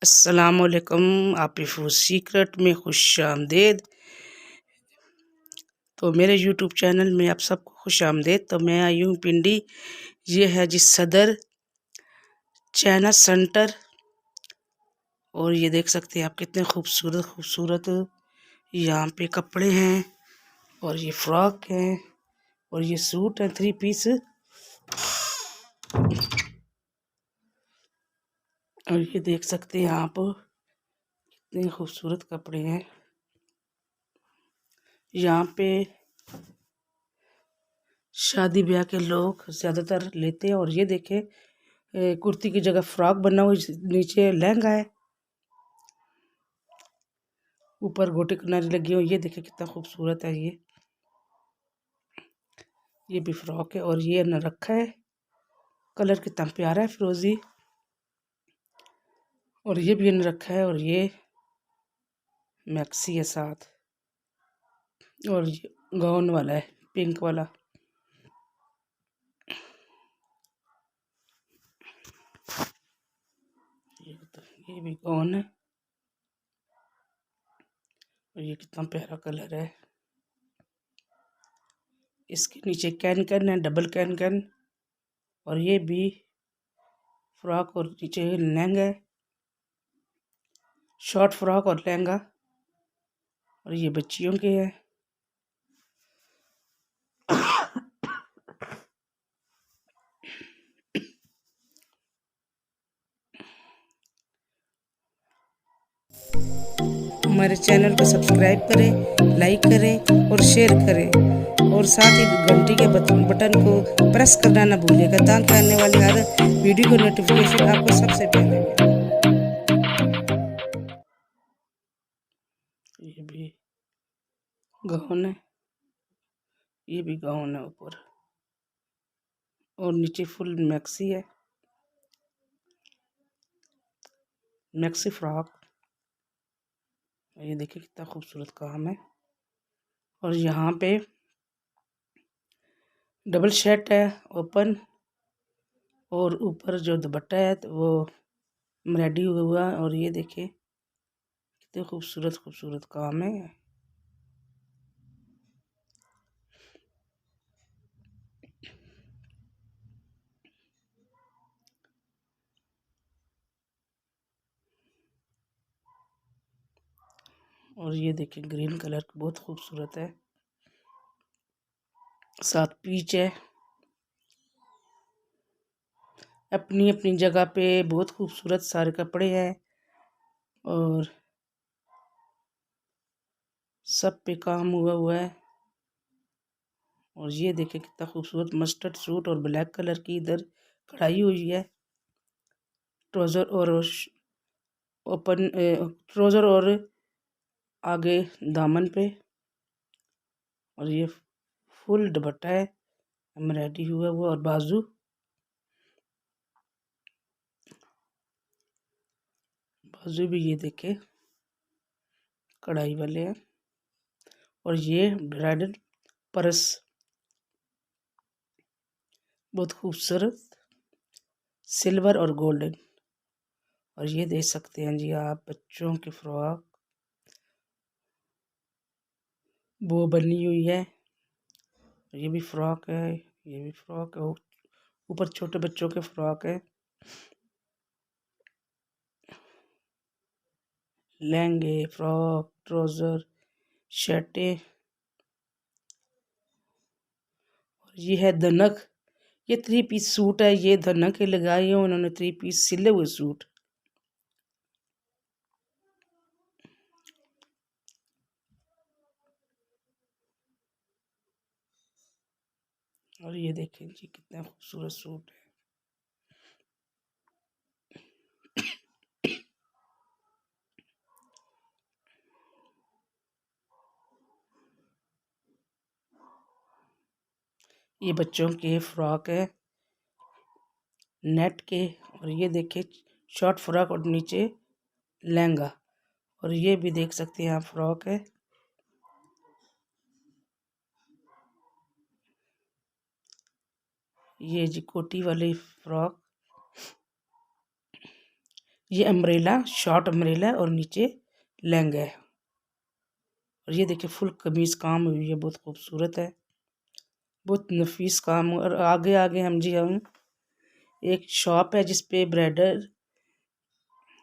अस्सलामुअलैकुम। आपिफू सीक्रेट में खुश आमदेद। तो मेरे यूट्यूब चैनल में आप सबको खुश आमदेद। तो मैं आई हूँ पिंडी। ये है जी सदर चाइना सेंटर। और ये देख सकते हैं आप कितने खूबसूरत खूबसूरत यहाँ पे कपड़े हैं। और ये फ्रॉक हैं और ये सूट है 3 पीस। और ये देख सकते हैं आप कितने खूबसूरत कपड़े हैं। यहाँ पे शादी ब्याह के लोग ज़्यादातर लेते हैं। और ये देखें कुर्ती की जगह फ्रॉक बना हुआ, नीचे लहंगा है, ऊपर गोटे किनारे लगी हुई। ये देखें कितना खूबसूरत है। ये भी फ्रॉक है और ये न रखा है। कलर कितना प्यारा है, फिरोजी। और ये भी न रखा है। और ये मैक्सी है साथ। और ये गाउन वाला है, पिंक वाला। ये भी गाउन है। और ये कितना प्यारा कलर है। इसके नीचे कैन कैन है, डबल कैन कैन। और ये भी फ्रॉक और नीचे लहंगा है, शॉर्ट फ्रॉक और लहंगा। और ये बच्चियों के हैं। हमारे चैनल को सब्सक्राइब करें, लाइक करें और शेयर करें। और साथ ही घंटी के बटन को प्रेस करना ना भूलिएगा, ताकि आने वाली हर वीडियो का नोटिफिकेशन आपको सबसे पहले मिले। ये भी गाउन है, ये भी गाउन है ऊपर। और नीचे फुल मैक्सी है, मैक्सी फ्रॉक। ये देखिए कितना खूबसूरत काम है। और यहाँ पे डबल शर्ट है ओपन। और ऊपर जो दुपट्टा है तो वो रेडी हुआ। और ये देखिए कितने खूबसूरत खूबसूरत काम है। और ये देखिए ग्रीन कलर बहुत खूबसूरत है, साथ पीच है। अपनी अपनी जगह पे बहुत खूबसूरत सारे कपड़े हैं। और सब पे काम हुआ हुआ है। और ये देखिए कितना खूबसूरत मस्टर्ड सूट और ब्लैक कलर की इधर कढ़ाई हुई है। ट्राउज़र और ओपन ट्राउज़र और आगे दामन पे। और ये फुल दुपट्टा है रेडी हुआ हुआ। और बाजू बाजू भी ये देखे कढ़ाई वाले हैं। और ये ब्राइडल पर्स बहुत खूबसूरत सिल्वर और गोल्डन। और ये देख सकते हैं जी आप बच्चों की फ्रॉक वो बनी हुई है। ये भी फ्रॉक है, ये भी फ्रॉक है। ऊपर छोटे बच्चों के फ्रॉक है, लहंगे, फ्रॉक, ट्राउज़र, शर्टें। और ये है धनक। ये 3 पीस सूट है। ये धनक के लगाए हैं उन्होंने, 3 पीस सिले हुए सूट। और ये देखें जी कितना खूबसूरत सूट है। ये बच्चों के फ्रॉक है नेट के। और ये देखे शॉर्ट फ्रॉक और नीचे लहंगा। और ये भी देख सकते हैं आप फ्रॉक है। ये जी कोटी वाली फ्रॉक। ये अम्ब्रेला, शॉर्ट अम्ब्रेला और नीचे लहंगा है। और ये देखिए फुल कमीज़ काम हुई है, बहुत खूबसूरत है, बहुत नफीस काम। और आगे आगे हम एक शॉप है जिस पे ब्राइडल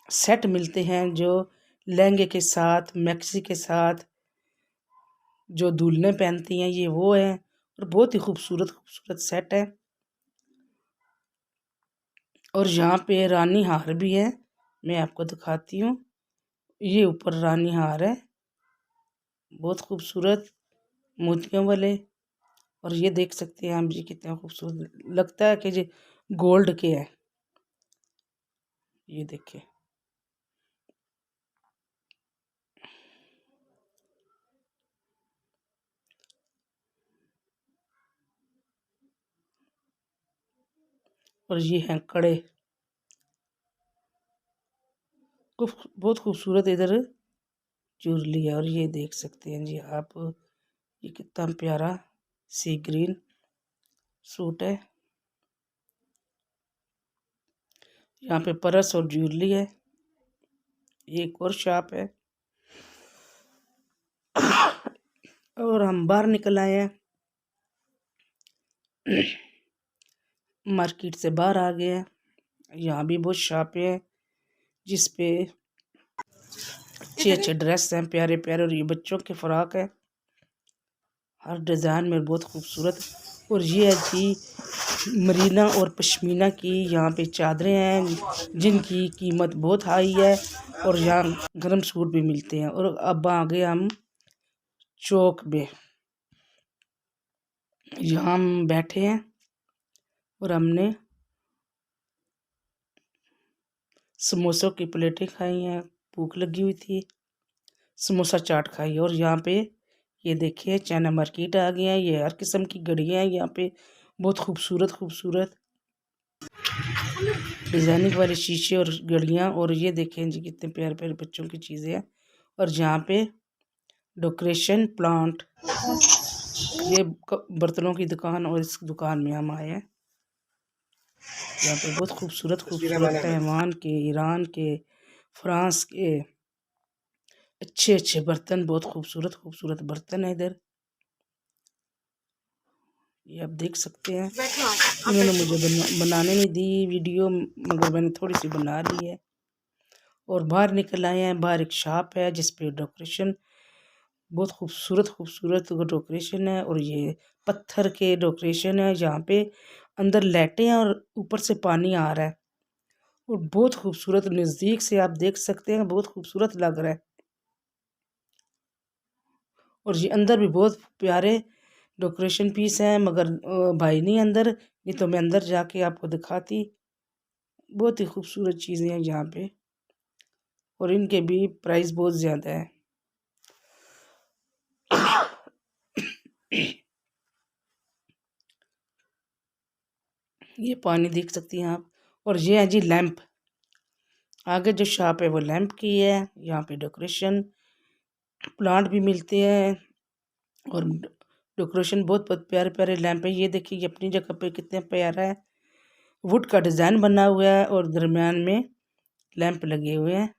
सेट मिलते हैं, जो लहंगे के साथ, मैक्सी के साथ जो दुल्हनें पहनती हैं, ये वो है। और बहुत ही खूबसूरत खूबसूरत सेट है। और यहाँ पे रानी हार भी है, मैं आपको दिखाती हूँ। ये ऊपर रानी हार है, बहुत खूबसूरत मोतियों वाले। और ये देख सकते हैं आप जी, कितना खूबसूरत लगता है कि जी गोल्ड के है। ये देखिए, और ये हैं कड़े, बहुत खूबसूरत इधर ज्वेलरी है। और ये देख सकते हैं जी आप, ये कितना प्यारा सी ग्रीन सूट है। यहाँ पे पर्स और ज्वेलरी है। एक और शॉप है। और हम बाहर निकल आए हैं, मार्केट से बाहर आ गए हैं। यहाँ भी बहुत शॉपें हैं जिस पे अच्छे अच्छे ड्रेस हैं, प्यारे प्यारे। और ये बच्चों के फ्रॉक है, हर डिज़ाइन में बहुत खूबसूरत। और ये है जी मरीना और पश्मीना की यहाँ पे चादरें हैं जिनकी कीमत बहुत हाई है। और यहाँ गर्म सूट भी मिलते हैं। और अब आ गए हम चौक में, यहाँ हम बैठे हैं और हमने समोसों की प्लेटें खाई हैं, भूख लगी हुई थी, समोसा चाट खाई। और यहाँ पे ये देखिए चाइना मार्केट आ गया है। ये हर किस्म की घड़ियाँ हैं यहाँ पे, बहुत खूबसूरत खूबसूरत डिज़ाइनिंग वाले शीशे और घड़ियाँ। और ये देखें जी कितने प्यारे प्यारे बच्चों की चीज़ें हैं। और यहाँ पे डेकोरेशन प्लांट, ये बर्तनों की दुकान। और इस दुकान में हम आए हैं, यहाँ पे बहुत खूबसूरत खूबसूरत तैवान के, ईरान के, फ्रांस के अच्छे अच्छे बर्तन, बहुत खूबसूरत खूबसूरत बर्तन है इधर, ये आप देख सकते हैं। इन्होंने मुझे बनाने नहीं दी वीडियो, मगर मैंने थोड़ी सी बना ली है। और बाहर निकल आए हैं, बाहर एक शॉप है जिस पे डेकोरेशन, बहुत खूबसूरत खूबसूरत डेकोरेशन है। और ये पत्थर के डेकोरेशन है, जहाँ पे अंदर लाइटें हैं और ऊपर से पानी आ रहा है। और बहुत खूबसूरत, नज़दीक से आप देख सकते हैं, बहुत खूबसूरत लग रहा है। और ये अंदर भी बहुत प्यारे डेकोरेशन पीस हैं, मगर भाई नहीं अंदर, नहीं तो मैं अंदर जाके आपको दिखाती। बहुत ही खूबसूरत चीज़ें हैं यहाँ पे, और इनके भी प्राइस बहुत ज़्यादा है। ये पानी देख सकती हैं आप। और ये है जी लैंप, आगे जो शॉप है वो लैंप की है। यहाँ पे डेकोरेशन प्लांट भी मिलते हैं, और डेकोरेशन बहुत बहुत प्यारे प्यारे लैंप है। ये देखिए, ये अपनी जगह पे कितने प्यारा है, वुड का डिज़ाइन बना हुआ है और दरमियान में लैंप लगे हुए हैं।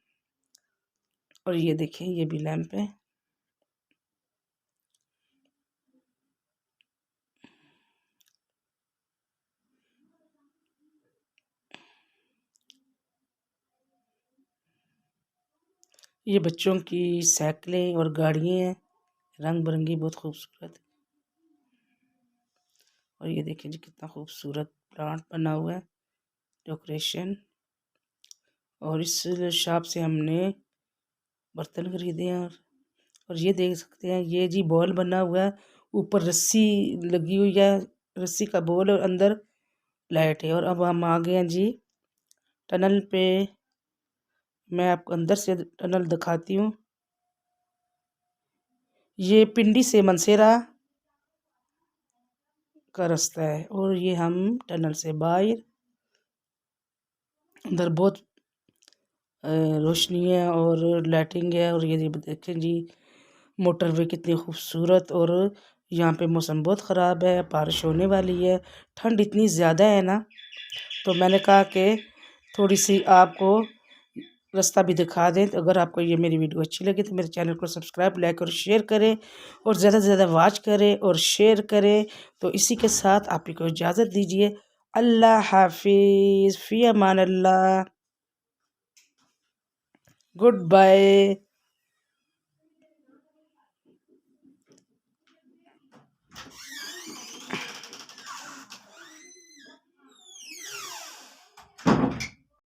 और ये देखिए, ये भी लैंप है। ये बच्चों की साइकिलें और गाड़ियाँ हैं, रंग बिरंगी, बहुत खूबसूरत। और ये देखिए जी कितना खूबसूरत प्लांट बना हुआ है, डेकोरेशन। और इस शॉप से हमने बर्तन खरीदे हैं। और ये देख सकते हैं, ये जी बॉल बना हुआ है, ऊपर रस्सी लगी हुई है, रस्सी का बॉल, और अंदर लाइट है। और अब हम आ गए हैं जी टनल पे, मैं आपको अंदर से टनल दिखाती हूँ। ये पिंडी से मनसेरा का रास्ता है। और ये हम टनल से बाहर, अंदर बहुत रोशनी है और लाइटिंग है। और ये देखें जी मोटरवे कितनी खूबसूरत। और यहाँ पे मौसम बहुत ख़राब है, बारिश होने वाली है, ठंड इतनी ज़्यादा है ना, तो मैंने कहा कि थोड़ी सी आपको रास्ता भी दिखा दें। तो अगर आपको ये मेरी वीडियो अच्छी लगे तो मेरे चैनल को सब्सक्राइब, लाइक और शेयर करें और ज़्यादा से ज़्यादा वॉच करें और शेयर करें। तो इसी के साथ आप ही को इजाज़त दीजिए। अल्लाह हाफिज़, फ़ी अमान अल्लाह, गुड बाय।